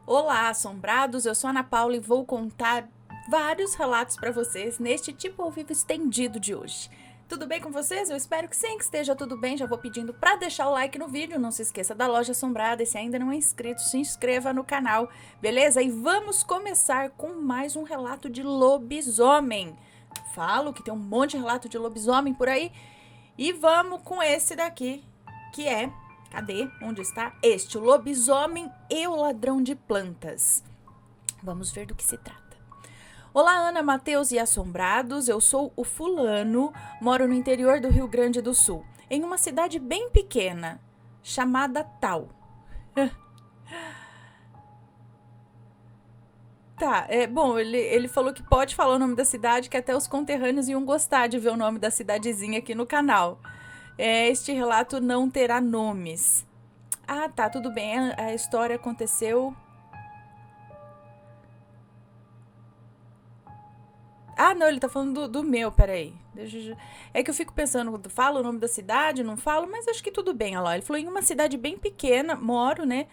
Olá, assombrados! Eu sou a Ana Paula e vou contar vários relatos para vocês neste tipo ao vivo estendido de hoje. Tudo bem com vocês? Eu espero que sim, que esteja tudo bem. Já vou pedindo para deixar o like no vídeo. Não se esqueça da Loja Assombrada e se ainda não é inscrito, se inscreva no canal, beleza? E vamos começar com mais um relato de lobisomem. Falo que tem um monte de relato de lobisomem por aí. E vamos com esse daqui, que é... Cadê? Onde está? O lobisomem e o ladrão de plantas. Vamos ver do que se trata. Olá, Ana, Matheus e assombrados. Eu sou o fulano, moro no interior do Rio Grande do Sul, em uma cidade bem pequena, chamada Tal. Tá, bom, ele falou que pode falar o nome da cidade, que até os conterrâneos iam gostar de ver o nome da cidadezinha aqui no canal. Este relato não terá nomes. Ah, tá, tudo bem. A história aconteceu... Ah, não, ele tá falando do meu, peraí. É que eu fico pensando, falo o nome da cidade, não falo, mas acho que tudo bem, olha lá. Ele falou em uma cidade bem pequena, moro, né?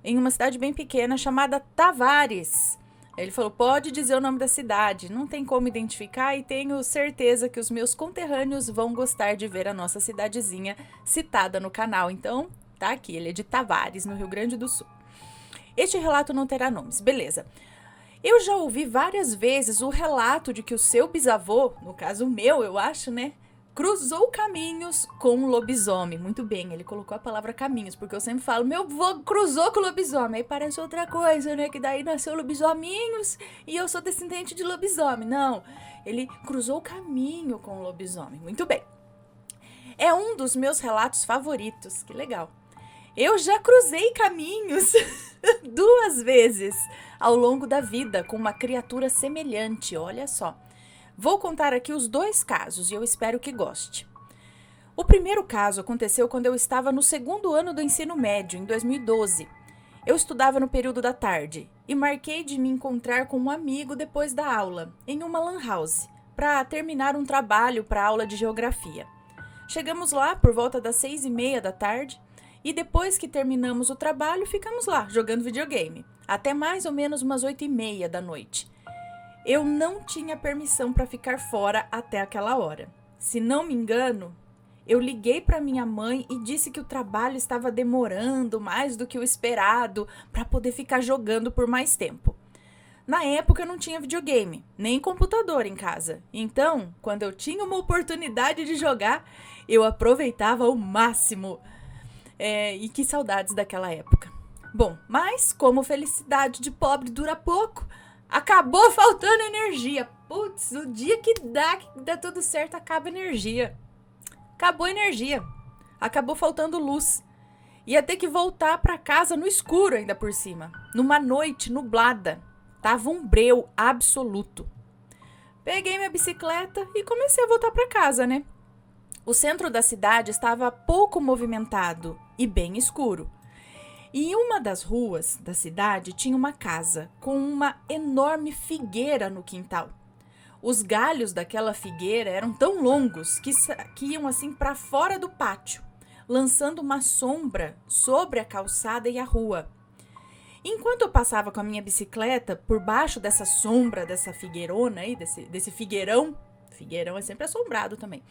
Em uma cidade bem pequena chamada Tavares. Ele falou, pode dizer o nome da cidade, não tem como identificar e tenho certeza que os meus conterrâneos vão gostar de ver a nossa cidadezinha citada no canal. Então, tá aqui, ele é de Tavares, no Rio Grande do Sul. Este relato não terá nomes, beleza. Eu já ouvi várias vezes o relato de que o seu bisavô, no caso o meu, eu acho, né? Cruzou caminhos com um lobisomem. Muito bem, ele colocou a palavra caminhos, porque eu sempre falo, meu avô cruzou com o lobisomem. Aí parece outra coisa, né? Que daí nasceu lobisominhos e eu sou descendente de lobisomem. Não, ele cruzou o caminho com o lobisomem. Muito bem. É um dos meus relatos favoritos, que legal. Eu já cruzei caminhos 2 vezes ao longo da vida com uma criatura semelhante, olha só. Vou contar aqui os 2 casos e eu espero que goste. O primeiro caso aconteceu quando eu estava no 2º ano do ensino médio, em 2012. Eu estudava no período da tarde e marquei de me encontrar com um amigo depois da aula, em uma lan house, para terminar um trabalho para a aula de geografia. Chegamos lá por volta das 6h30 da tarde e depois que terminamos o trabalho, ficamos lá jogando videogame, até mais ou menos umas 8h30 da noite. Eu não tinha permissão para ficar fora até aquela hora. Se não me engano, eu liguei para minha mãe e disse que o trabalho estava demorando mais do que o esperado para poder ficar jogando por mais tempo. Na época eu não tinha videogame, nem computador em casa. Então, quando eu tinha uma oportunidade de jogar, eu aproveitava ao máximo. E que saudades daquela época. Bom, mas como felicidade de pobre dura pouco, acabou faltando energia. Putz, o dia que dá tudo certo, acaba a energia. Acabou a energia. Acabou faltando luz. Ia ter que voltar para casa no escuro ainda por cima. Numa noite nublada. Tava um breu absoluto. Peguei minha bicicleta e comecei a voltar para casa, né? O centro da cidade estava pouco movimentado e bem escuro. E em uma das ruas da cidade tinha uma casa com uma enorme figueira no quintal. Os galhos daquela figueira eram tão longos que iam assim para fora do pátio, lançando uma sombra sobre a calçada e a rua. Enquanto eu passava com a minha bicicleta por baixo dessa sombra, dessa figueirona aí, desse figueirão é sempre assombrado também,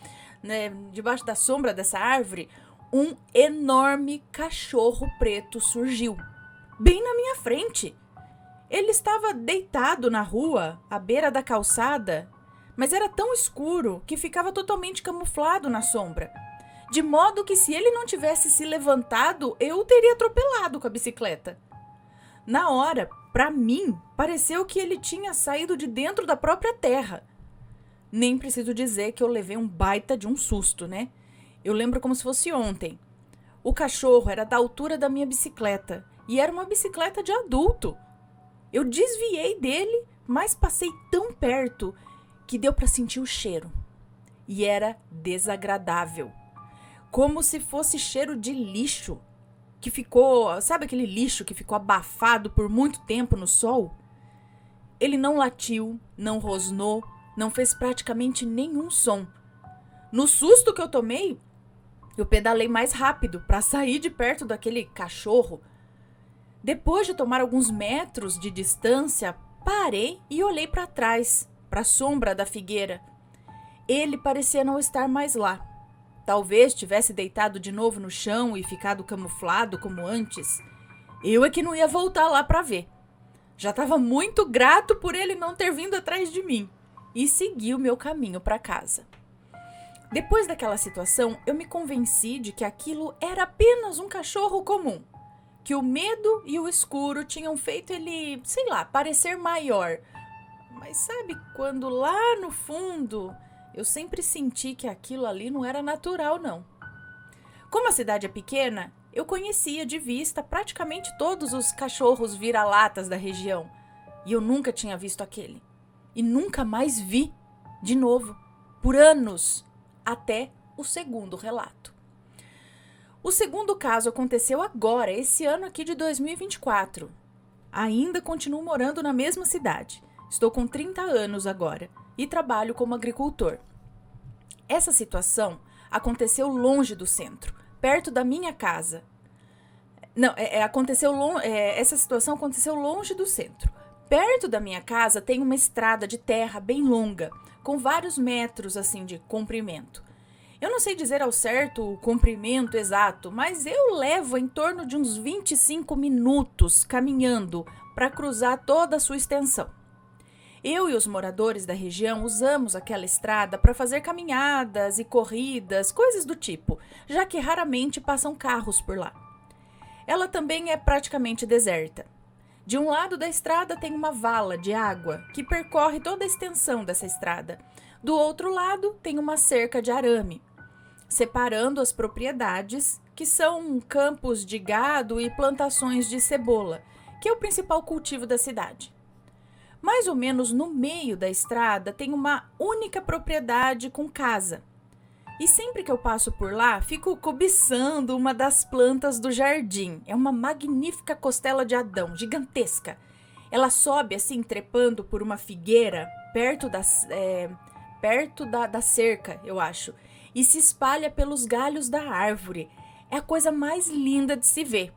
né? Debaixo da sombra dessa árvore, um enorme cachorro preto surgiu, bem na minha frente. Ele estava deitado na rua, à beira da calçada, mas era tão escuro que ficava totalmente camuflado na sombra, de modo que se ele não tivesse se levantado, eu o teria atropelado com a bicicleta. Na hora, para mim, pareceu que ele tinha saído de dentro da própria terra. Nem preciso dizer que eu levei um baita de um susto, né? Eu lembro como se fosse ontem. O cachorro era da altura da minha bicicleta e era uma bicicleta de adulto. Eu desviei dele, mas passei tão perto que deu para sentir o cheiro. E era desagradável. Como se fosse cheiro de lixo que ficou... Sabe aquele lixo que ficou abafado por muito tempo no sol? Ele não latiu, não rosnou, não fez praticamente nenhum som. No susto que eu tomei, eu pedalei mais rápido para sair de perto daquele cachorro. Depois de tomar alguns metros de distância, parei e olhei para trás, para a sombra da figueira. Ele parecia não estar mais lá. Talvez tivesse deitado de novo no chão e ficado camuflado como antes. Eu é que não ia voltar lá para ver. Já estava muito grato por ele não ter vindo atrás de mim e segui o meu caminho para casa. Depois daquela situação, eu me convenci de que aquilo era apenas um cachorro comum, que o medo e o escuro tinham feito ele, sei lá, parecer maior. Mas sabe quando lá no fundo eu sempre senti que aquilo ali não era natural, não. Como a cidade é pequena, eu conhecia de vista praticamente todos os cachorros vira-latas da região. E eu nunca tinha visto aquele. E nunca mais vi de novo, por anos, até o segundo relato. O segundo caso aconteceu agora, esse ano aqui de 2024. Ainda continuo morando na mesma cidade. Estou com 30 anos agora e trabalho como agricultor. Essa situação aconteceu longe do centro, perto da minha casa. Essa situação aconteceu longe do centro. Perto da minha casa tem uma estrada de terra bem longa, com vários metros assim de comprimento. Eu não sei dizer ao certo o comprimento exato, mas eu levo em torno de uns 25 minutos caminhando para cruzar toda a sua extensão. Eu e os moradores da região usamos aquela estrada para fazer caminhadas e corridas, coisas do tipo, já que raramente passam carros por lá. Ela também é praticamente deserta. De um lado da estrada tem uma vala de água que percorre toda a extensão dessa estrada. Do outro lado tem uma cerca de arame, separando as propriedades, que são campos de gado e plantações de cebola, que é o principal cultivo da cidade. Mais ou menos no meio da estrada tem uma única propriedade com casa. E sempre que eu passo por lá, fico cobiçando uma das plantas do jardim. É uma magnífica costela de Adão, gigantesca. Ela sobe assim, trepando por uma figueira, perto da cerca, eu acho, e se espalha pelos galhos da árvore. É a coisa mais linda de se ver.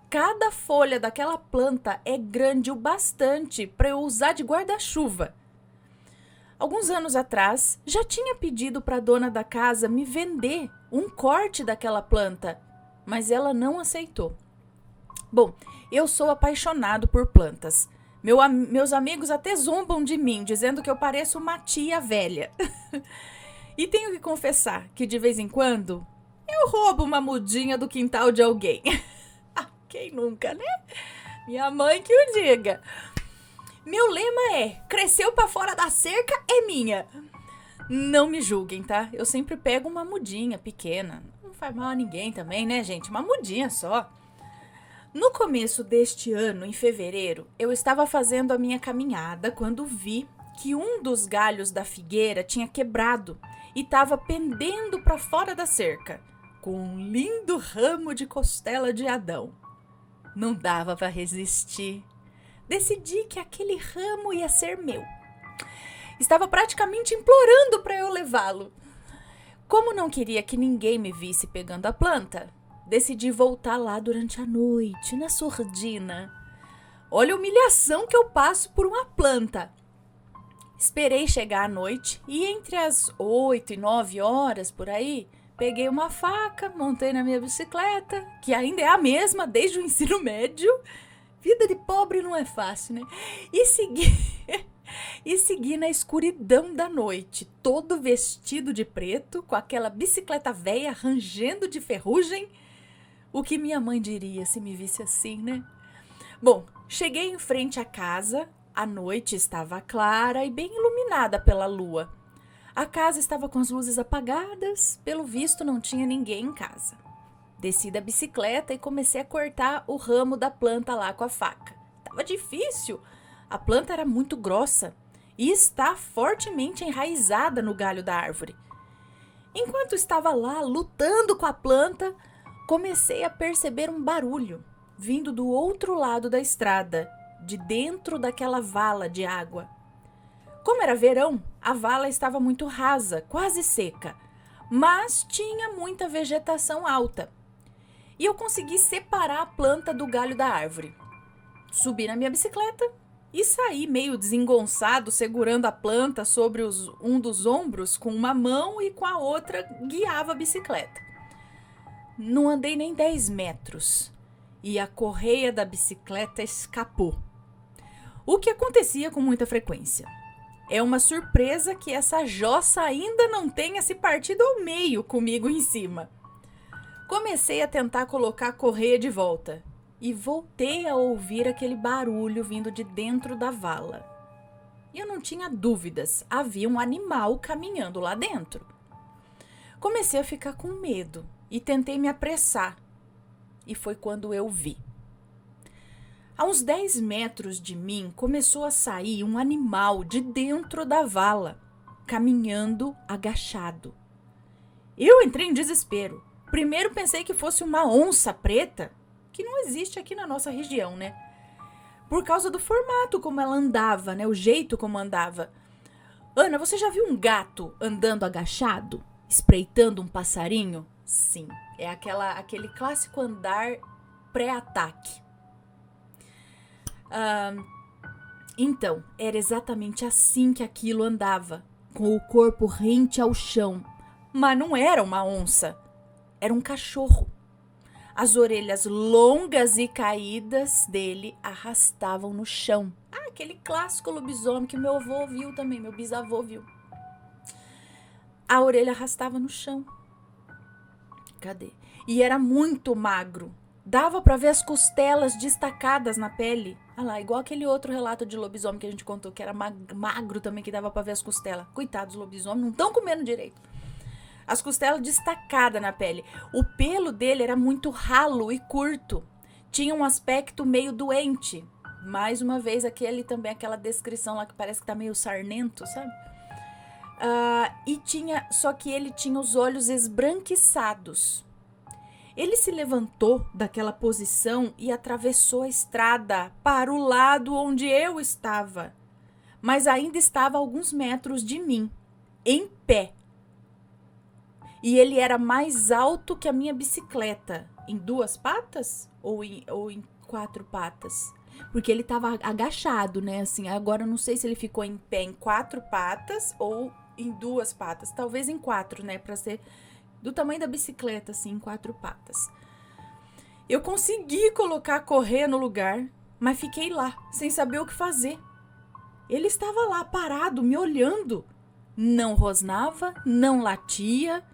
Cada folha daquela planta é grande o bastante para eu usar de guarda-chuva. Alguns anos atrás, já tinha pedido para a dona da casa me vender um corte daquela planta, mas ela não aceitou. Bom, eu sou apaixonado por plantas. Meus amigos até zombam de mim, dizendo que eu pareço uma tia velha. E tenho que confessar que de vez em quando eu roubo uma mudinha do quintal de alguém. Quem nunca, né? Minha mãe que o diga. Meu lema é: cresceu pra fora da cerca, é minha. Não me julguem, tá? Eu sempre pego uma mudinha pequena. Não faz mal a ninguém também, né, gente? Uma mudinha só. No começo deste ano, em fevereiro, eu estava fazendo a minha caminhada quando vi que um dos galhos da figueira tinha quebrado e estava pendendo para fora da cerca, com um lindo ramo de costela de Adão. Não dava para resistir. Decidi que aquele ramo ia ser meu. Estava praticamente implorando para eu levá-lo. Como não queria que ninguém me visse pegando a planta, decidi voltar lá durante a noite, na surdina. Olha a humilhação que eu passo por uma planta. Esperei chegar à noite e entre as 8 e 9 horas por aí, peguei uma faca, montei na minha bicicleta, que ainda é a mesma desde o ensino médio. Vida de pobre não é fácil, né? E segui na escuridão da noite, todo vestido de preto, com aquela bicicleta velha rangendo de ferrugem. O que minha mãe diria se me visse assim, né? Bom, cheguei em frente à casa, a noite estava clara e bem iluminada pela lua. A casa estava com as luzes apagadas, pelo visto não tinha ninguém em casa. Desci da bicicleta e comecei a cortar o ramo da planta lá com a faca. Tava difícil, a planta era muito grossa e está fortemente enraizada no galho da árvore. Enquanto estava lá lutando com a planta, comecei a perceber um barulho vindo do outro lado da estrada, de dentro daquela vala de água. Como era verão, a vala estava muito rasa, quase seca, mas tinha muita vegetação alta. E eu consegui separar a planta do galho da árvore. Subi na minha bicicleta e saí meio desengonçado, segurando a planta sobre um dos ombros com uma mão e com a outra guiava a bicicleta. Não andei nem 10 metros e a correia da bicicleta escapou. O que acontecia com muita frequência. É uma surpresa que essa jossa ainda não tenha se partido ao meio comigo em cima. Comecei a tentar colocar a correia de volta e voltei a ouvir aquele barulho vindo de dentro da vala. E eu não tinha dúvidas, havia um animal caminhando lá dentro. Comecei a ficar com medo e tentei me apressar. E foi quando eu vi. A uns 10 metros de mim começou a sair um animal de dentro da vala, caminhando agachado. Eu entrei em desespero. Primeiro pensei que fosse uma onça preta, que não existe aqui na nossa região, né? Por causa do formato como ela andava, né? O jeito como andava. Ana, você já viu um gato andando agachado, espreitando um passarinho? Sim, é aquele clássico andar pré-ataque. Então, era exatamente assim que aquilo andava, com o corpo rente ao chão. Mas não era uma onça, era um cachorro. As orelhas longas e caídas dele arrastavam no chão. Aquele clássico lobisomem que meu avô viu também, meu bisavô viu. A orelha arrastava no chão. Cadê? E era muito magro. Dava pra ver as costelas destacadas na pele. Ah lá, igual aquele outro relato de lobisomem que a gente contou, que era magro também, que dava pra ver as costelas. Coitados, lobisomem, não estão comendo direito. As costelas destacadas na pele. O pelo dele era muito ralo e curto. Tinha um aspecto meio doente. Mais uma vez, aquela descrição lá que parece que tá meio sarnento, sabe? Só que ele tinha os olhos esbranquiçados. Ele se levantou daquela posição e atravessou a estrada para o lado onde eu estava, mas ainda estava a alguns metros de mim, em pé. E ele era mais alto que a minha bicicleta, em 2 patas ou em 4 patas? Porque ele estava agachado, né? Assim, agora eu não sei se ele ficou em pé em 4 patas ou em 2 patas, talvez em 4, né? Para ser do tamanho da bicicleta, assim, em 4 patas. Eu consegui colocar a correia no lugar, mas fiquei lá, sem saber o que fazer. Ele estava lá, parado, me olhando. Não rosnava, não latia,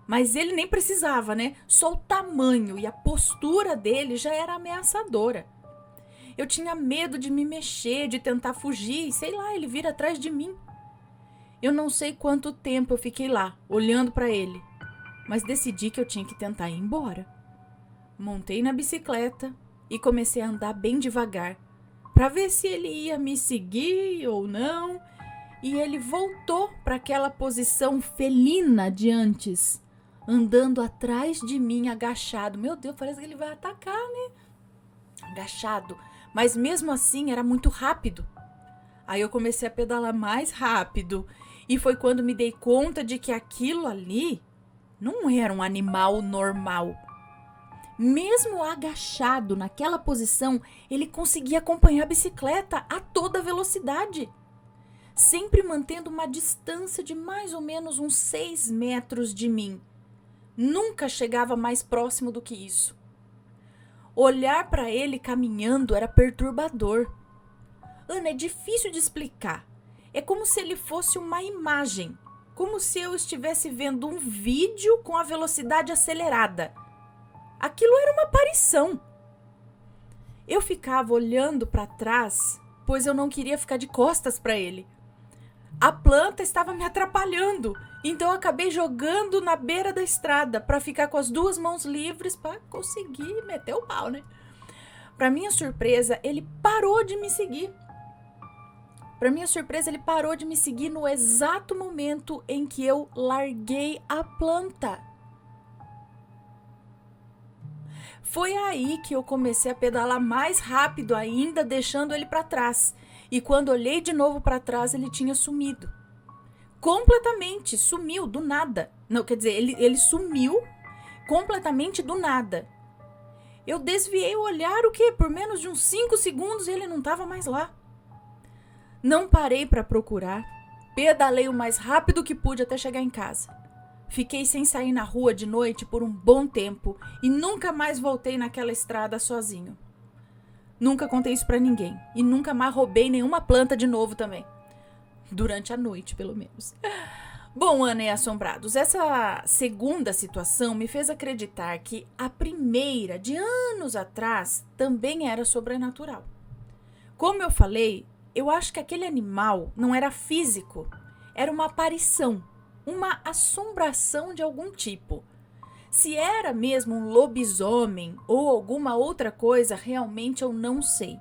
mas ele nem precisava, né? Só o tamanho e a postura dele já era ameaçadora. Eu tinha medo de me mexer, de tentar fugir, sei lá, ele vir atrás de mim. Eu não sei quanto tempo eu fiquei lá, olhando para ele, mas decidi que eu tinha que tentar ir embora. Montei na bicicleta e comecei a andar bem devagar, para ver se ele ia me seguir ou não, e ele voltou para aquela posição felina de antes, andando atrás de mim agachado. Meu Deus, parece que ele vai atacar, né? Agachado, mas mesmo assim era muito rápido. Aí eu comecei a pedalar mais rápido e foi quando me dei conta de que aquilo ali não era um animal normal. Mesmo agachado naquela posição, ele conseguia acompanhar a bicicleta a toda velocidade, sempre mantendo uma distância de mais ou menos uns 6 metros de mim. Nunca chegava mais próximo do que isso. Olhar para ele caminhando era perturbador. Ana, é difícil de explicar. É como se ele fosse uma imagem, como se eu estivesse vendo um vídeo com a velocidade acelerada. Aquilo era uma aparição. Eu ficava olhando para trás, pois eu não queria ficar de costas para ele. A planta estava me atrapalhando, então eu acabei jogando na beira da estrada para ficar com as 2 mãos livres para conseguir meter o pau, né? Para minha surpresa, ele parou de me seguir. No exato momento em que eu larguei a planta. Foi aí que eu comecei a pedalar mais rápido ainda, deixando ele para trás. E quando olhei de novo para trás, ele tinha sumido. Completamente, sumiu do nada. Não, quer dizer, ele sumiu completamente do nada. Eu desviei o olhar, o quê? Por menos de uns 5 segundos e ele não estava mais lá. Não parei para procurar. Pedalei o mais rápido que pude até chegar em casa. Fiquei sem sair na rua de noite por um bom tempo e nunca mais voltei naquela estrada sozinho. Nunca contei isso pra ninguém e nunca mais roubei nenhuma planta de novo também. Durante a noite, pelo menos. Bom, Ana e Assombrados, essa segunda situação me fez acreditar que a primeira, de anos atrás, também era sobrenatural. Como eu falei, eu acho que aquele animal não era físico, era uma aparição, uma assombração de algum tipo. Se era mesmo um lobisomem ou alguma outra coisa, realmente eu não sei.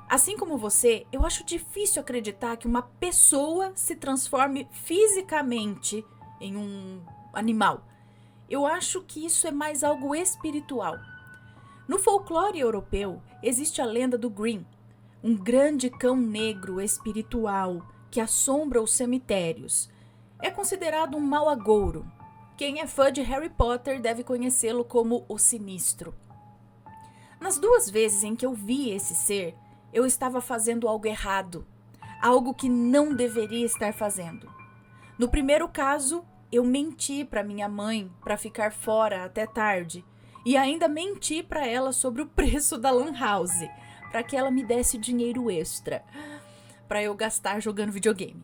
Assim como você, eu acho difícil acreditar que uma pessoa se transforme fisicamente em um animal. Eu acho que isso é mais algo espiritual. No folclore europeu, existe a lenda do Green, um grande cão negro espiritual que assombra os cemitérios. É considerado um mau agouro. Quem é fã de Harry Potter deve conhecê-lo como o Sinistro. Nas 2 vezes em que eu vi esse ser, eu estava fazendo algo errado, algo que não deveria estar fazendo. No primeiro caso, eu menti para minha mãe para ficar fora até tarde e ainda menti para ela sobre o preço da Lan House, para que ela me desse dinheiro extra para eu gastar jogando videogame.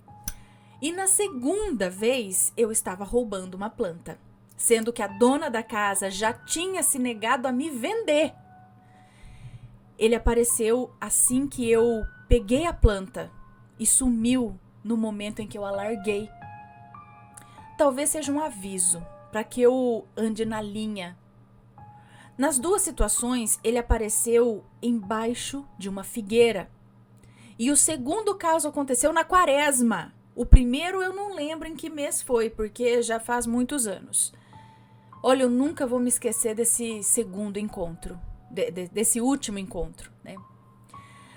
E na segunda vez, eu estava roubando uma planta, sendo que a dona da casa já tinha se negado a me vender. Ele apareceu assim que eu peguei a planta e sumiu no momento em que eu a larguei. Talvez seja um aviso para que eu ande na linha. Nas 2 situações, ele apareceu embaixo de uma figueira. E o segundo caso aconteceu na Quaresma. O primeiro eu não lembro em que mês foi, porque já faz muitos anos. Olha, eu nunca vou me esquecer desse segundo encontro. Desse último encontro, né?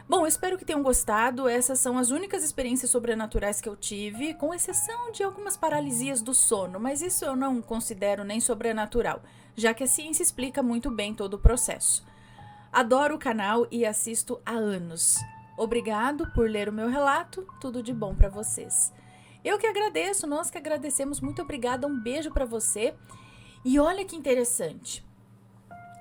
Bom, espero que tenham gostado. Essas são as únicas experiências sobrenaturais que eu tive, com exceção de algumas paralisias do sono, mas isso eu não considero nem sobrenatural, já que a ciência explica muito bem todo o processo. Adoro o canal e assisto há anos. Obrigado por ler o meu relato, tudo de bom para vocês. Eu que agradeço, nós que agradecemos, muito obrigada, um beijo para você. E olha que interessante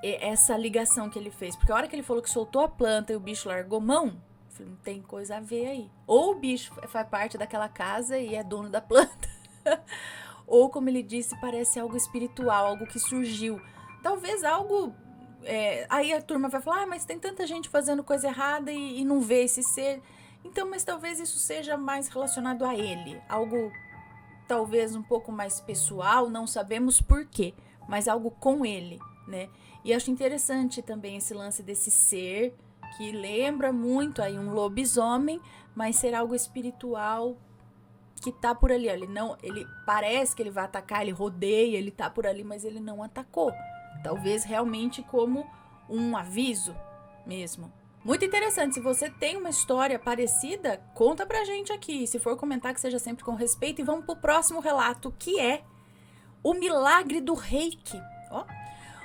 essa ligação que ele fez, porque a hora que ele falou que soltou a planta e o bicho largou mão, eu falei, não tem coisa a ver aí. Ou o bicho faz parte daquela casa e é dono da planta, ou como ele disse, parece algo espiritual, algo que surgiu. Talvez algo... aí a turma vai falar, mas tem tanta gente fazendo coisa errada e não vê esse ser. Então, mas talvez isso seja mais relacionado a ele, algo talvez um pouco mais pessoal, não sabemos por quê, mas algo com ele, né? E acho interessante também esse lance desse ser que lembra muito aí um lobisomem, mas ser algo espiritual que tá por ali. Ele parece que ele vai atacar, ele rodeia, ele tá por ali, mas ele não atacou. Talvez realmente como um aviso mesmo. Muito interessante. Se você tem uma história parecida, conta pra gente aqui. Se for comentar, que seja sempre com respeito. E vamos pro próximo relato, que é o milagre do reiki. Ó.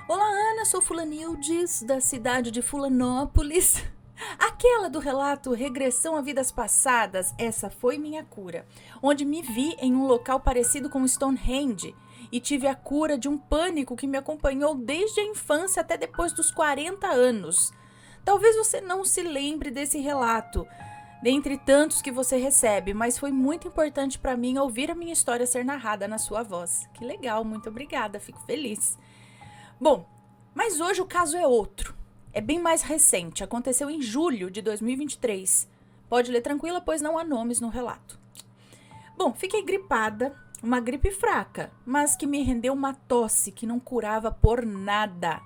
Olá, Ana, sou Fulanildes, da cidade de Fulanópolis. Aquela do relato Regressão a Vidas Passadas, essa foi minha cura, onde me vi em um local parecido com Stonehenge e tive a cura de um pânico que me acompanhou desde a infância até depois dos 40 anos. Talvez você não se lembre desse relato, dentre tantos que você recebe, mas foi muito importante para mim ouvir a minha história ser narrada na sua voz. Que legal, muito obrigada, fico feliz. Bom, mas hoje o caso é outro. É bem mais recente, aconteceu em julho de 2023. Pode ler tranquila, pois não há nomes no relato. Bom, fiquei gripada, uma gripe fraca, mas que me rendeu uma tosse que não curava por nada.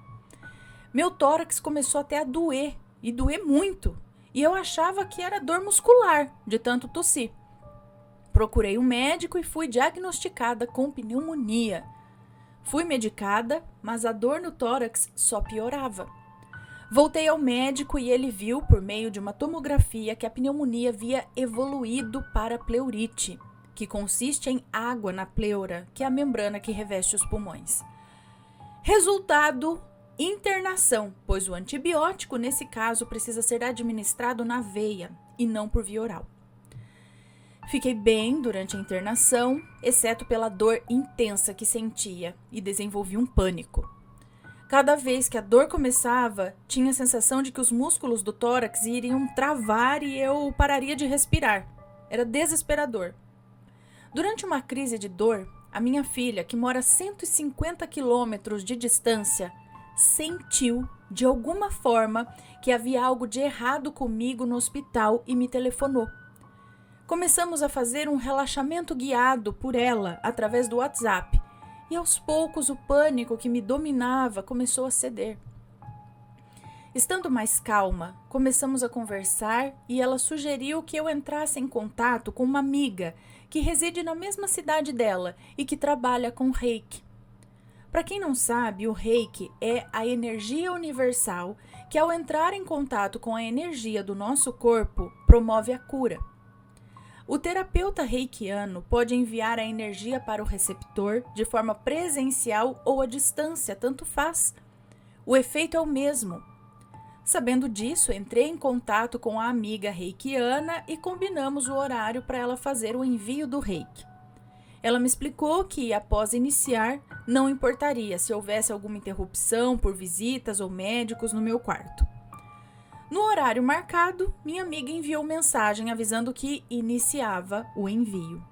Meu tórax começou até a doer, e doer muito, e eu achava que era dor muscular, de tanto tossir. Procurei um médico e fui diagnosticada com pneumonia. Fui medicada, mas a dor no tórax só piorava. Voltei ao médico e ele viu, por meio de uma tomografia, que a pneumonia havia evoluído para pleurite, que consiste em água na pleura, que é a membrana que reveste os pulmões. Resultado, internação, pois o antibiótico, nesse caso, precisa ser administrado na veia e não por via oral. Fiquei bem durante a internação, exceto pela dor intensa que sentia, e desenvolvi um pânico. Cada vez que a dor começava, tinha a sensação de que os músculos do tórax iriam travar e eu pararia de respirar. Era desesperador. Durante uma crise de dor, a minha filha, que mora a 150 quilômetros de distância, sentiu, de alguma forma, que havia algo de errado comigo no hospital e me telefonou. Começamos a fazer um relaxamento guiado por ela através do WhatsApp e aos poucos o pânico que me dominava começou a ceder. Estando mais calma, começamos a conversar e ela sugeriu que eu entrasse em contato com uma amiga que reside na mesma cidade dela e que trabalha com Reiki. Para quem não sabe, o Reiki é a energia universal que, ao entrar em contato com a energia do nosso corpo, promove a cura. O terapeuta reikiano pode enviar a energia para o receptor de forma presencial ou à distância, tanto faz. O efeito é o mesmo. Sabendo disso, entrei em contato com a amiga reikiana e combinamos o horário para ela fazer o envio do reiki. Ela me explicou que, após iniciar, não importaria se houvesse alguma interrupção por visitas ou médicos no meu quarto. No horário marcado, minha amiga enviou mensagem avisando que iniciava o envio.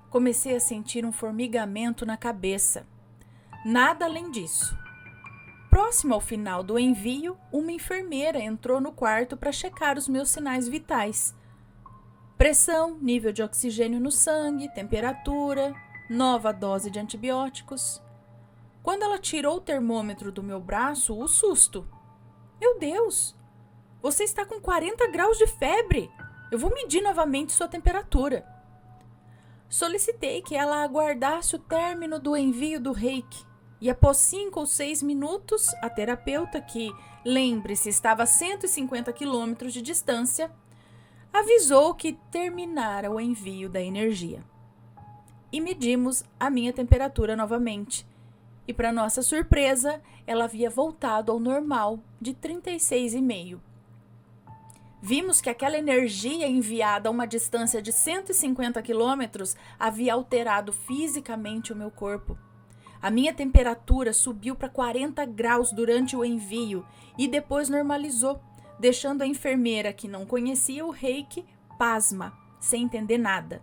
Comecei a sentir um formigamento na cabeça. Nada além disso. Próximo ao final do envio, uma enfermeira entrou no quarto para checar os meus sinais vitais. Pressão, nível de oxigênio no sangue, temperatura, nova dose de antibióticos. Quando ela tirou o termômetro do meu braço, o susto. Meu Deus! Você está com 40 graus de febre. Eu vou medir novamente sua temperatura. Solicitei que ela aguardasse o término do envio do reiki. E após 5 ou 6 minutos, a terapeuta, que, lembre-se, estava a 150 quilômetros de distância, avisou que terminara o envio da energia. E medimos a minha temperatura novamente. E, para nossa surpresa, ela havia voltado ao normal de 36,5. Vimos que aquela energia enviada a uma distância de 150 quilômetros havia alterado fisicamente o meu corpo. A minha temperatura subiu para 40 graus durante o envio e depois normalizou, deixando a enfermeira, que não conhecia o reiki, pasma, sem entender nada.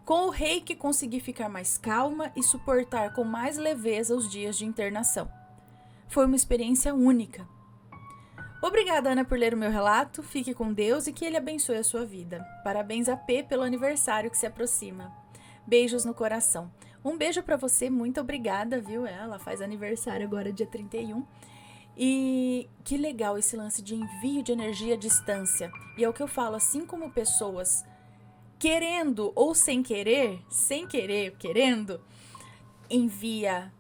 Com o reiki, consegui ficar mais calma e suportar com mais leveza os dias de internação. Foi uma experiência única. Obrigada, Ana, por ler o meu relato. Fique com Deus e que Ele abençoe a sua vida. Parabéns a P pelo aniversário que se aproxima. Beijos no coração. Um beijo pra você, muito obrigada, viu? Ela faz aniversário agora, dia 31. E que legal esse lance de envio de energia à distância. E é o que eu falo, assim como pessoas querendo ou sem querer, querendo, envia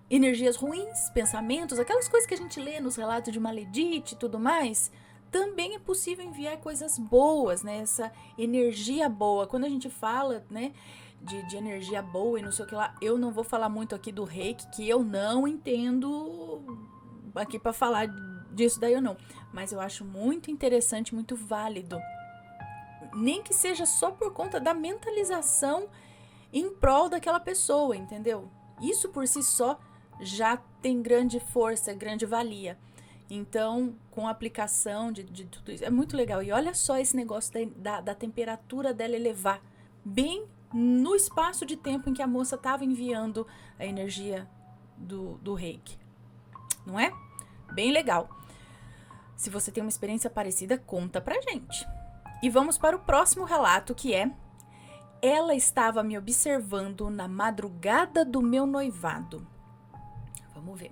energias ruins, pensamentos, aquelas coisas que a gente lê nos relatos de Maledite e tudo mais, também é possível enviar coisas boas, né? Essa energia boa. Quando a gente fala, né, de energia boa e não sei o que lá, eu não vou falar muito aqui do reiki, que eu não entendo aqui para falar disso daí ou não. Mas eu acho muito interessante, muito válido. Nem que seja só por conta da mentalização em prol daquela pessoa, entendeu? Isso por si só já tem grande força, grande valia. Então, com a aplicação de tudo isso, é muito legal. E olha só esse negócio da temperatura dela elevar, bem no espaço de tempo em que a moça estava enviando a energia do reiki. Não é? Bem legal. Se você tem uma experiência parecida, conta pra gente. E vamos para o próximo relato, que é: ela estava me observando na madrugada do meu noivado. Vamos ver.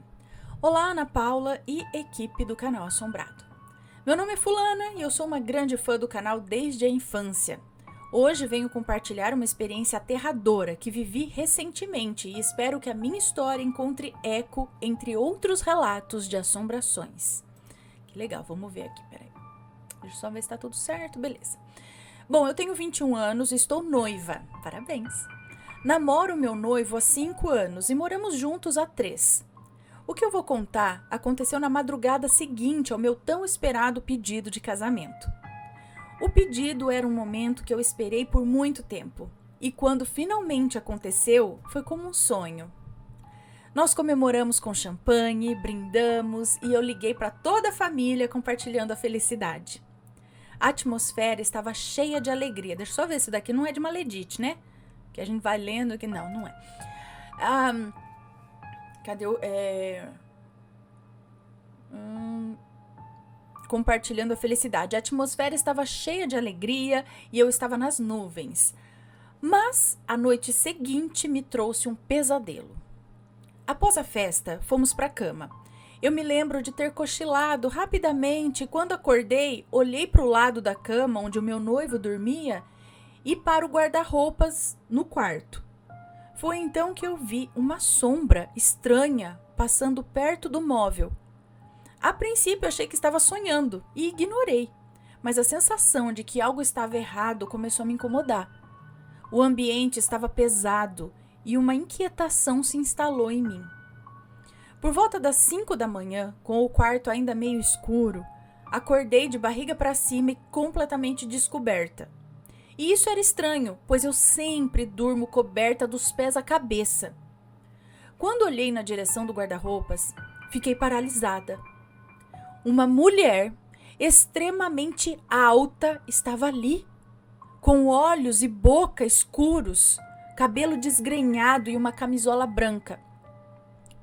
Olá, Ana Paula e equipe do canal Assombrado. Meu nome é Fulana e eu sou uma grande fã do canal desde a infância. Hoje venho compartilhar uma experiência aterradora que vivi recentemente e espero que a minha história encontre eco entre outros relatos de assombrações. Que legal, vamos ver aqui, peraí. Deixa eu só ver se tá tudo certo, beleza. Bom, eu tenho 21 anos e estou noiva. Parabéns. Namoro meu noivo há 5 anos e moramos juntos há 3. O que eu vou contar aconteceu na madrugada seguinte ao meu tão esperado pedido de casamento. O pedido era um momento que eu esperei por muito tempo, e quando finalmente aconteceu, foi como um sonho. Nós comemoramos com champanhe, brindamos e eu liguei para toda a família compartilhando a felicidade. A atmosfera estava cheia de alegria. Deixa eu só ver, isso daqui não é de Maledite, né? Que a gente vai lendo que não é. Cadê o... Compartilhando a felicidade. A atmosfera estava cheia de alegria e eu estava nas nuvens. Mas a noite seguinte me trouxe um pesadelo. Após a festa, fomos para a cama. Eu me lembro de ter cochilado rapidamente e quando acordei, olhei para o lado da cama onde o meu noivo dormia e para o guarda-roupas no quarto. Foi então que eu vi uma sombra estranha passando perto do móvel. A princípio, achei que estava sonhando e ignorei, mas a sensação de que algo estava errado começou a me incomodar. O ambiente estava pesado e uma inquietação se instalou em mim. Por volta das 5 da manhã, com o quarto ainda meio escuro, acordei de barriga para cima e completamente descoberta. E isso era estranho, pois eu sempre durmo coberta dos pés à cabeça. Quando olhei na direção do guarda-roupas, fiquei paralisada. Uma mulher extremamente alta estava ali, com olhos e boca escuros, cabelo desgrenhado e uma camisola branca.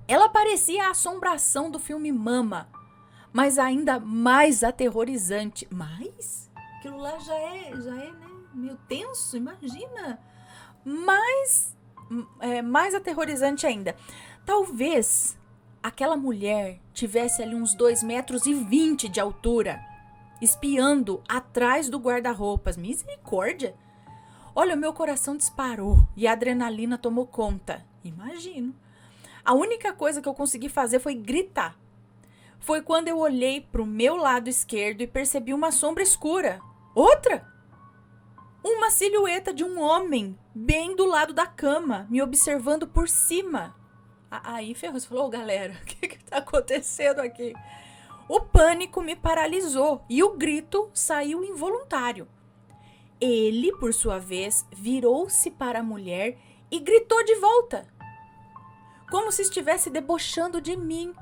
Ela parecia a assombração do filme Mama, mas ainda mais aterrorizante. Mas aquilo lá já é, né, meio tenso, imagina. Mais aterrorizante ainda. Talvez aquela mulher tivesse ali uns 2,20 metros de altura, espiando atrás do guarda-roupas. Misericórdia! Olha, o meu coração disparou e a adrenalina tomou conta. Imagino. A única coisa que eu consegui fazer foi gritar. Foi quando eu olhei para o meu lado esquerdo e percebi uma sombra escura. Outra! Uma silhueta de um homem bem do lado da cama, me observando por cima. Aí Ferruz falou, galera, o que está acontecendo aqui? O pânico me paralisou e o grito saiu involuntário. Ele, por sua vez, virou-se para a mulher e gritou de volta, como se estivesse debochando de mim.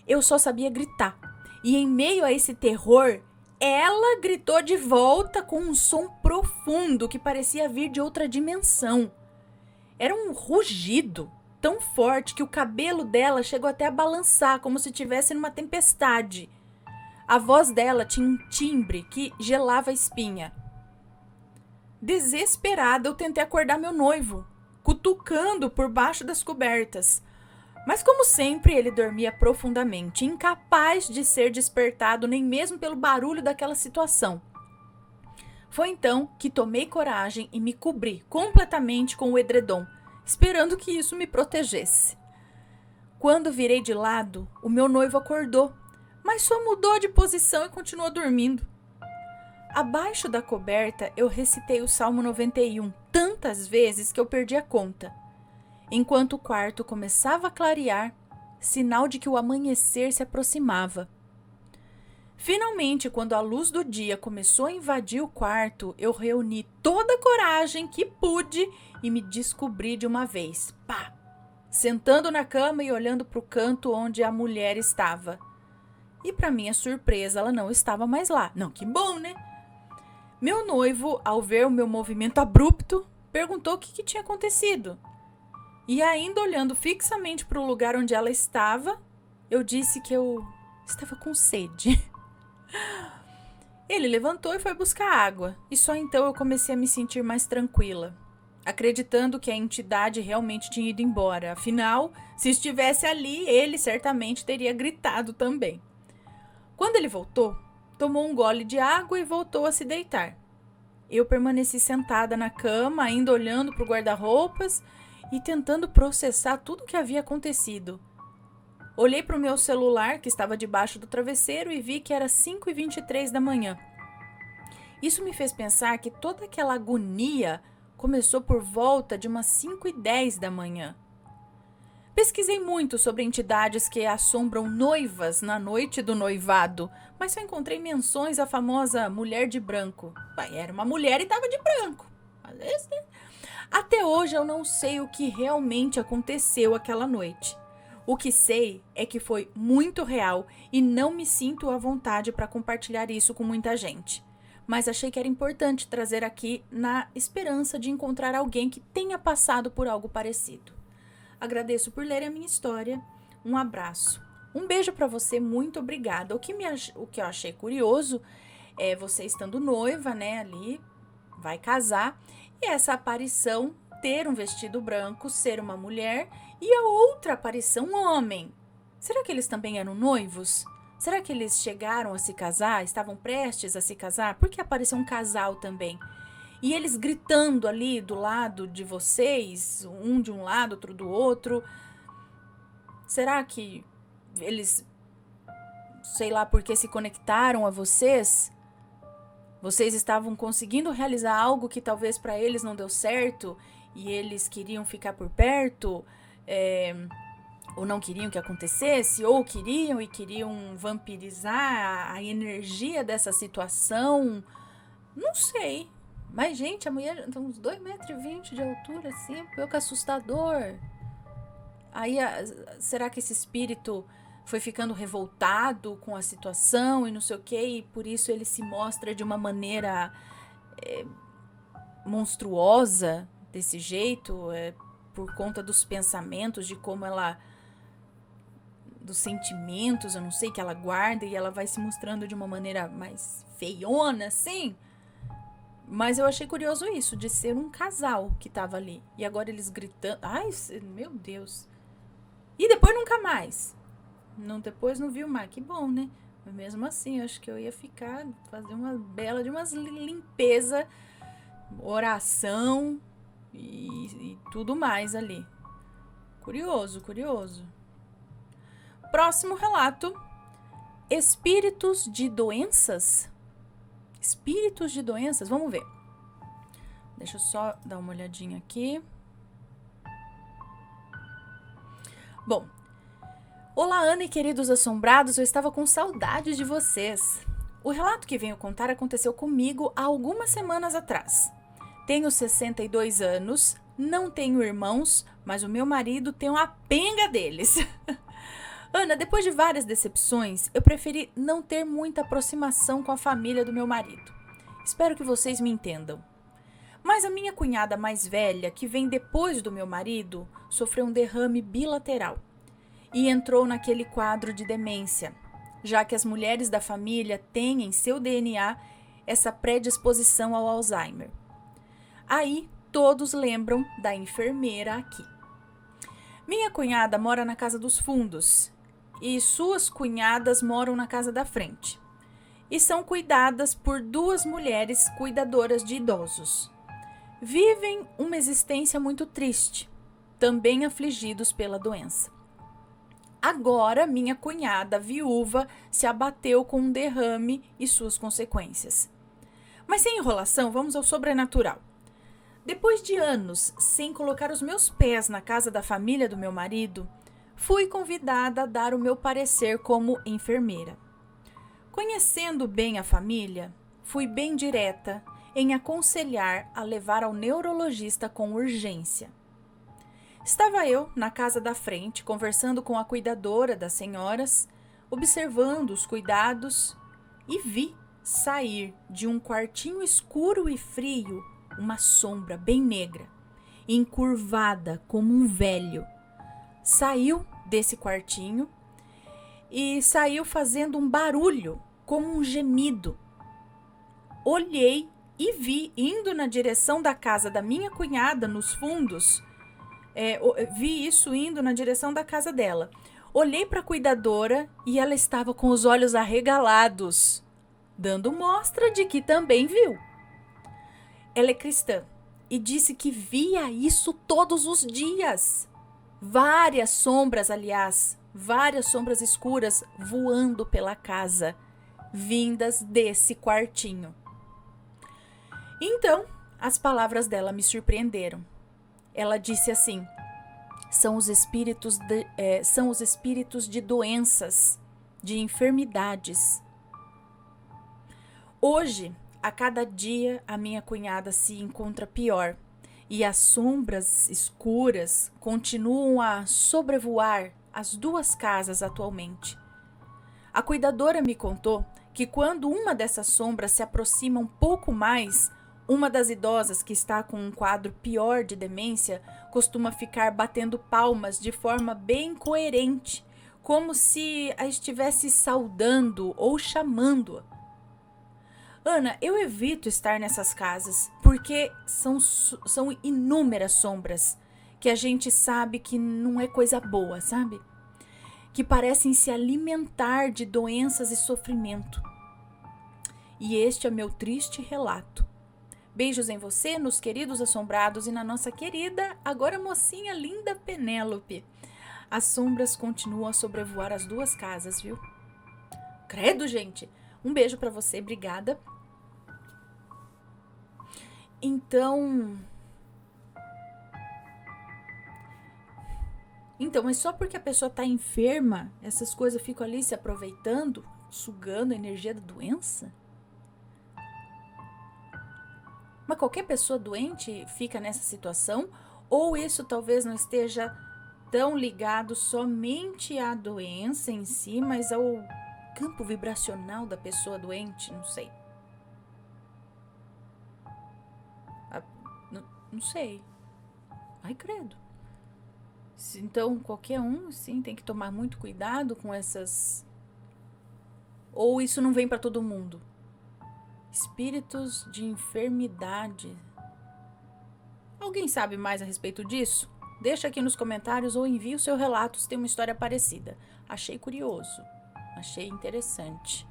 Eu só sabia gritar. E em meio a esse terror, ela gritou de volta com um som profundo que parecia vir de outra dimensão. Era um rugido tão forte que o cabelo dela chegou até a balançar, como se estivesse numa tempestade. A voz dela tinha um timbre que gelava a espinha. Desesperada, eu tentei acordar meu noivo, cutucando por baixo das cobertas. Mas, como sempre, ele dormia profundamente, incapaz de ser despertado nem mesmo pelo barulho daquela situação. Foi então que tomei coragem e me cobri completamente com o edredom, esperando que isso me protegesse. Quando virei de lado, o meu noivo acordou, mas só mudou de posição e continuou dormindo. Abaixo da coberta, eu recitei o Salmo 91 tantas vezes que eu perdi a conta. Enquanto o quarto começava a clarear, sinal de que o amanhecer se aproximava. Finalmente, quando a luz do dia começou a invadir o quarto, eu reuni toda a coragem que pude e me descobri de uma vez. Pá! Sentando na cama e olhando para o canto onde a mulher estava. E para minha surpresa, ela não estava mais lá. Não, que bom, né? Meu noivo, ao ver o meu movimento abrupto, perguntou o que tinha acontecido. E ainda olhando fixamente para o lugar onde ela estava, eu disse que eu estava com sede. Ele levantou e foi buscar água, e só então eu comecei a me sentir mais tranquila, acreditando que a entidade realmente tinha ido embora. Afinal, se estivesse ali, ele certamente teria gritado também. Quando ele voltou, tomou um gole de água e voltou a se deitar. Eu permaneci sentada na cama, ainda olhando para o guarda-roupas e tentando processar tudo o que havia acontecido. Olhei para o meu celular, que estava debaixo do travesseiro, e vi que era 5h23 da manhã. Isso me fez pensar que toda aquela agonia começou por volta de umas 5h10 da manhã. Pesquisei muito sobre entidades que assombram noivas na noite do noivado, mas só encontrei menções à famosa mulher de branco. Vai, era uma mulher e estava de branco. Às vezes, né? Até hoje eu não sei o que realmente aconteceu aquela noite. O que sei é que foi muito real e não me sinto à vontade para compartilhar isso com muita gente. Mas achei que era importante trazer aqui na esperança de encontrar alguém que tenha passado por algo parecido. Agradeço por ler a minha história. Um abraço. Um beijo para você, muito obrigada. O que eu achei curioso é você estando noiva, né, ali, vai casar, e essa aparição ter um vestido branco, ser uma mulher, e a outra aparição, um homem. Será que eles também eram noivos? Será que eles chegaram a se casar? Estavam prestes a se casar? Porque apareceu um casal também. E eles gritando ali do lado de vocês, um de um lado, outro do outro. Será que eles, sei lá, porque se conectaram a vocês? Vocês estavam conseguindo realizar algo que talvez para eles não deu certo e eles queriam ficar por perto, ou não queriam que acontecesse, ou queriam e queriam vampirizar a energia dessa situação. Não sei. Mas, gente, a mulher tem uns 2,20 m de altura, assim, pouco assustador. Aí, será que esse espírito foi ficando revoltado com a situação e não sei o quê, e por isso ele se mostra de uma maneira monstruosa, desse jeito, por conta dos pensamentos, de como ela... dos sentimentos, eu não sei, que ela guarda e ela vai se mostrando de uma maneira mais feiona, assim... Mas eu achei curioso isso, de ser um casal que tava ali. E agora eles gritando. Ai, meu Deus. E depois nunca mais. Depois não viu mais. Que bom, né? Mas mesmo assim, eu acho que eu ia fazer uma bela de umas limpeza, oração e tudo mais ali. Curioso, curioso. Próximo relato. Espíritos de doenças? Espíritos de doenças? Vamos ver. Deixa eu só dar uma olhadinha aqui. Bom. Olá, Ana e queridos assombrados. Eu estava com saudades de vocês. O relato que venho contar aconteceu comigo há algumas semanas atrás. Tenho 62 anos, não tenho irmãos, mas o meu marido tem uma penga deles. Ana, depois de várias decepções, eu preferi não ter muita aproximação com a família do meu marido. Espero que vocês me entendam. Mas a minha cunhada mais velha, que vem depois do meu marido, sofreu um derrame bilateral e entrou naquele quadro de demência, já que as mulheres da família têm em seu DNA essa predisposição ao Alzheimer. Aí, todos lembram da enfermeira aqui. Minha cunhada mora na casa dos fundos e suas cunhadas moram na casa da frente. E são cuidadas por 2 mulheres cuidadoras de idosos. Vivem uma existência muito triste, também afligidos pela doença. Agora, minha cunhada viúva se abateu com um derrame e suas consequências. Mas sem enrolação, vamos ao sobrenatural. Depois de anos sem colocar os meus pés na casa da família do meu marido, fui convidada a dar o meu parecer como enfermeira. Conhecendo bem a família, fui bem direta em aconselhar a levar ao neurologista com urgência. Estava eu na casa da frente, conversando com a cuidadora das senhoras, observando os cuidados e vi sair de um quartinho escuro e frio uma sombra bem negra, encurvada como um velho. Saiu desse quartinho e saiu fazendo um barulho, como um gemido. Olhei e vi, indo na direção da casa da minha cunhada, nos fundos, vi isso indo na direção da casa dela. Olhei para a cuidadora e ela estava com os olhos arregalados, dando mostra de que também viu. Ela é cristã e disse que via isso todos os dias. Várias sombras, aliás, várias sombras escuras voando pela casa, vindas desse quartinho. Então, as palavras dela me surpreenderam. Ela disse assim: são os espíritos de doenças, de enfermidades. Hoje, a cada dia, a minha cunhada se encontra pior e as sombras escuras continuam a sobrevoar as duas casas atualmente. A cuidadora me contou que quando uma dessas sombras se aproxima um pouco mais, uma das idosas que está com um quadro pior de demência costuma ficar batendo palmas de forma bem coerente, como se a estivesse saudando ou chamando-a. Ana, eu evito estar nessas casas porque são inúmeras sombras que a gente sabe que não é coisa boa, sabe? Que parecem se alimentar de doenças e sofrimento. E este é meu triste relato. Beijos em você, nos queridos assombrados e na nossa querida, agora mocinha linda Penélope. As sombras continuam a sobrevoar as duas casas, viu? Credo, gente! Um beijo pra você, obrigada. Então, mas só porque a pessoa tá enferma, essas coisas ficam ali se aproveitando, sugando a energia da doença? Mas qualquer pessoa doente fica nessa situação? Ou isso talvez não esteja tão ligado somente à doença em si, mas ao campo vibracional da pessoa doente? Não sei. Não sei. Ai, credo. Então, qualquer um, sim, tem que tomar muito cuidado com essas... Ou isso não vem para todo mundo? Espíritos de enfermidade. Alguém sabe mais a respeito disso? Deixa aqui nos comentários ou envie o seu relato se tem uma história parecida. Achei curioso. Achei interessante.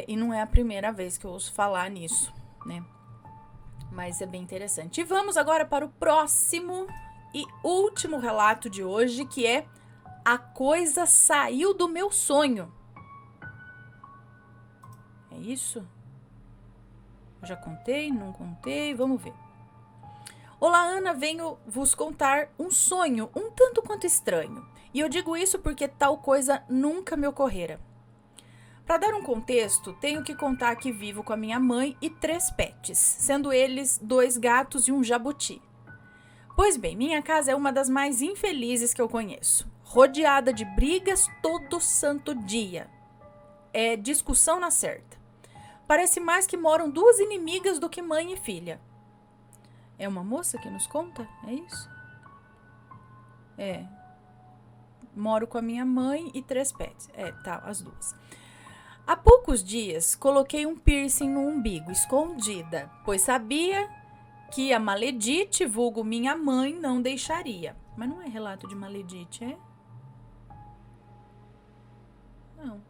E não é a primeira vez que eu ouço falar nisso, né? Mas é bem interessante. E vamos agora para o próximo e último relato de hoje, que é A Coisa Saiu do Meu Sonho. É isso? Eu já contei? Não contei? Vamos ver. Olá, Ana, venho vos contar um sonho um tanto quanto estranho. E eu digo isso porque tal coisa nunca me ocorrera. Para dar um contexto, tenho que contar que vivo com a minha mãe e 3 pets, sendo eles 2 gatos e um jabuti. Pois bem, minha casa é uma das mais infelizes que eu conheço, rodeada de brigas todo santo dia. É discussão na certa. Parece mais que moram 2 inimigas do que mãe e filha. É uma moça que nos conta? É isso? Moro com a minha mãe e 3 pets. As 2. Há poucos dias, coloquei um piercing no umbigo, escondida, pois sabia que a Maledite, vulgo minha mãe, não deixaria. Mas não é relato de Maledite, é? Não.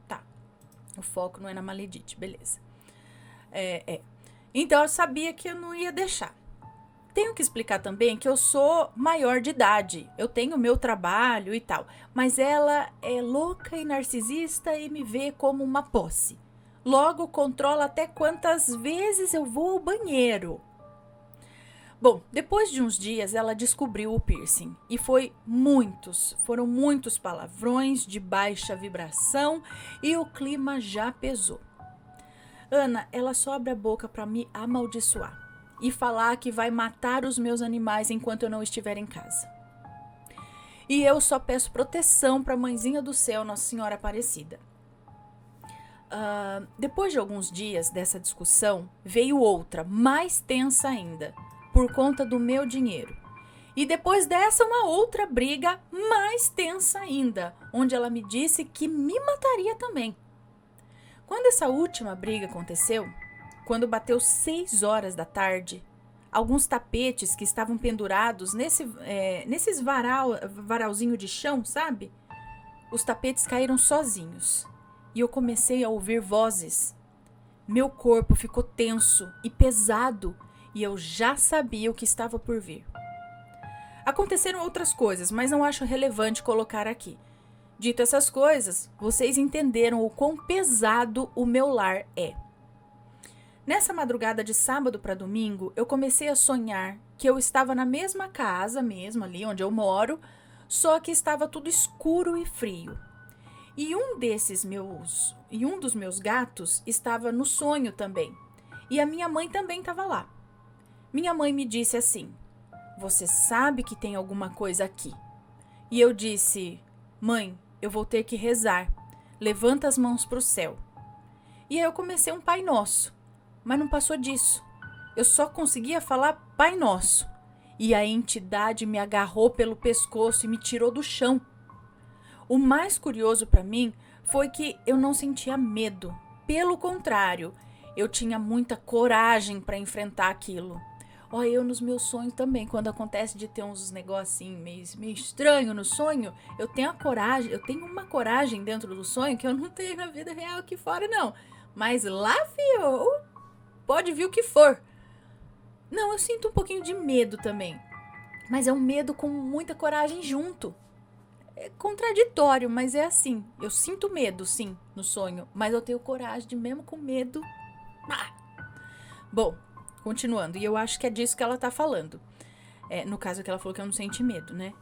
Tá. O foco não é na Maledite, beleza. Então, eu sabia que eu não ia deixar. Tenho que explicar também que eu sou maior de idade, eu tenho meu trabalho e tal, mas ela é louca e narcisista e me vê como uma posse. Logo, controla até quantas vezes eu vou ao banheiro. Bom, depois de uns dias, ela descobriu o piercing e foram muitos palavrões de baixa vibração e o clima já pesou. Ana, ela só abre a boca para me amaldiçoar e falar que vai matar os meus animais enquanto eu não estiver em casa. E eu só peço proteção para a mãezinha do céu, Nossa Senhora Aparecida. Depois de alguns dias dessa discussão, veio outra, mais tensa ainda, por conta do meu dinheiro. E depois dessa, uma outra briga mais tensa ainda, onde ela me disse que me mataria também. Quando essa última briga aconteceu, quando bateu 6 horas da tarde, alguns tapetes que estavam pendurados nesses varalzinho de chão, sabe? Os tapetes caíram sozinhos e eu comecei a ouvir vozes. Meu corpo ficou tenso e pesado e eu já sabia o que estava por vir. Aconteceram outras coisas, mas não acho relevante colocar aqui. Dito essas coisas, vocês entenderam o quão pesado o meu lar é. Nessa madrugada de sábado para domingo, eu comecei a sonhar que eu estava na mesma casa, mesmo ali onde eu moro, só que estava tudo escuro e frio. E um dos meus gatos estava no sonho também. E a minha mãe também estava lá. Minha mãe me disse assim: "Você sabe que tem alguma coisa aqui?" E eu disse: "Mãe, eu vou ter que rezar. Levanta as mãos para o céu." E aí eu comecei um Pai Nosso, mas não passou disso. Eu só conseguia falar Pai Nosso. E a entidade me agarrou pelo pescoço e me tirou do chão. O mais curioso para mim foi que eu não sentia medo. Pelo contrário, eu tinha muita coragem para enfrentar aquilo. Eu nos meus sonhos também, quando acontece de ter uns negocinhos meio estranho no sonho, eu tenho uma coragem dentro do sonho que eu não tenho na vida real aqui fora, não. Mas lá, filho, pode vir o que for. Não, eu sinto um pouquinho de medo também, mas é um medo com muita coragem junto. É contraditório, mas é assim. Eu sinto medo, sim, no sonho, mas eu tenho coragem de, mesmo com medo. Bom, continuando, e eu acho que é disso que ela tá falando. No caso que ela falou que eu não senti medo, né?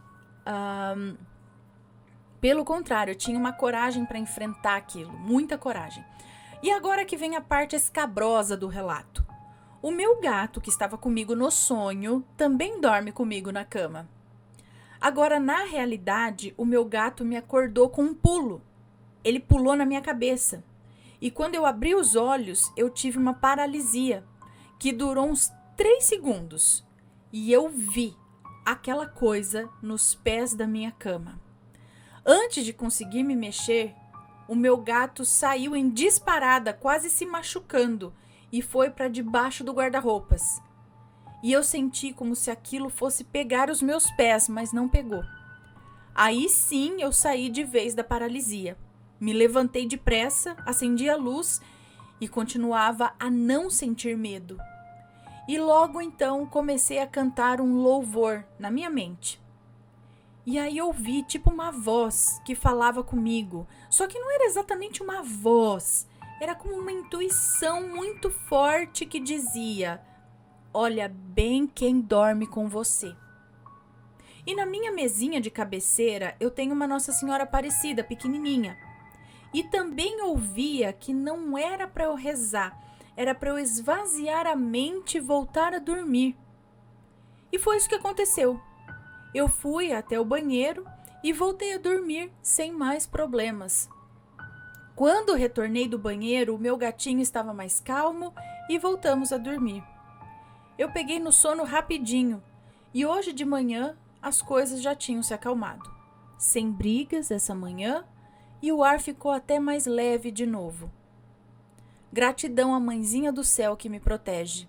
Pelo contrário, eu tinha uma coragem para enfrentar aquilo, muita coragem. E agora que vem a parte escabrosa do relato. O meu gato, que estava comigo no sonho, também dorme comigo na cama. Agora, na realidade, o meu gato me acordou com um pulo. Ele pulou na minha cabeça. E quando eu abri os olhos, eu tive uma paralisia, que durou uns 3 segundos. E eu vi aquela coisa nos pés da minha cama. Antes de conseguir me mexer, o meu gato saiu em disparada, quase se machucando, e foi para debaixo do guarda-roupas. E eu senti como se aquilo fosse pegar os meus pés, mas não pegou. Aí sim eu saí de vez da paralisia. Me levantei depressa, acendi a luz e continuava a não sentir medo. E logo então comecei a cantar um louvor na minha mente. E aí eu ouvi tipo uma voz que falava comigo, só que não era exatamente uma voz, era como uma intuição muito forte que dizia: "Olha bem quem dorme com você." E na minha mesinha de cabeceira eu tenho uma Nossa Senhora Aparecida, pequenininha. E também ouvia que não era para eu rezar, era para eu esvaziar a mente e voltar a dormir. E foi isso que aconteceu. Eu fui até o banheiro e voltei a dormir sem mais problemas. Quando retornei do banheiro, o meu gatinho estava mais calmo e voltamos a dormir. Eu peguei no sono rapidinho e hoje de manhã as coisas já tinham se acalmado. Sem brigas essa manhã e o ar ficou até mais leve de novo. Gratidão à Mãezinha do Céu que me protege.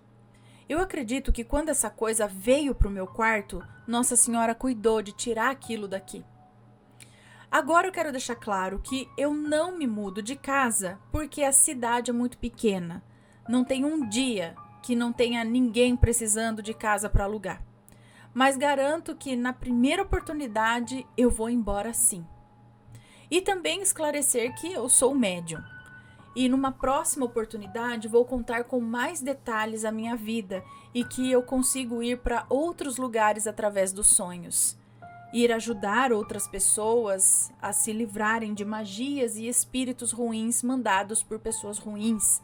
Eu acredito que quando essa coisa veio para o meu quarto, Nossa Senhora cuidou de tirar aquilo daqui. Agora eu quero deixar claro que eu não me mudo de casa porque a cidade é muito pequena. Não tem um dia que não tenha ninguém precisando de casa para alugar. Mas garanto que na primeira oportunidade eu vou embora sim. E também esclarecer que eu sou médium. E numa próxima oportunidade vou contar com mais detalhes a minha vida e que eu consigo ir para outros lugares através dos sonhos. Ir ajudar outras pessoas a se livrarem de magias e espíritos ruins mandados por pessoas ruins.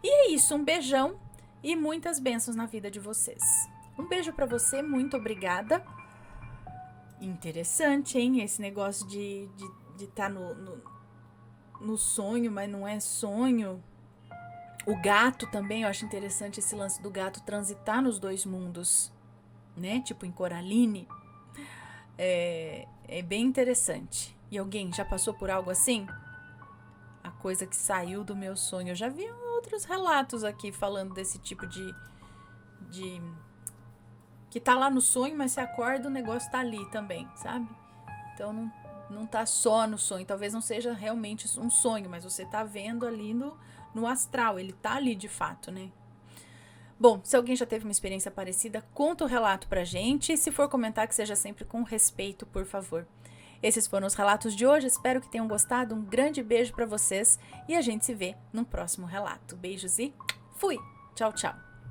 E é isso, um beijão e muitas bênçãos na vida de vocês. Um beijo para você, muito obrigada. Interessante, hein? Esse negócio de estar no sonho, mas não é sonho. O gato também, eu acho interessante esse lance do gato transitar nos dois mundos, né? Tipo em Coraline. É bem interessante. E alguém já passou por algo assim? A coisa que saiu do meu sonho. Eu já vi outros relatos aqui falando desse tipo de que tá lá no sonho, mas você acorda, o negócio tá ali também, sabe? Então não tá só no sonho. Talvez não seja realmente um sonho, mas você tá vendo ali no astral. Ele tá ali de fato, né? Bom, se alguém já teve uma experiência parecida, conta o relato pra gente. E se for comentar, que seja sempre com respeito, por favor. Esses foram os relatos de hoje. Espero que tenham gostado. Um grande beijo pra vocês. E a gente se vê no próximo relato. Beijos e Fui. Tchau, tchau.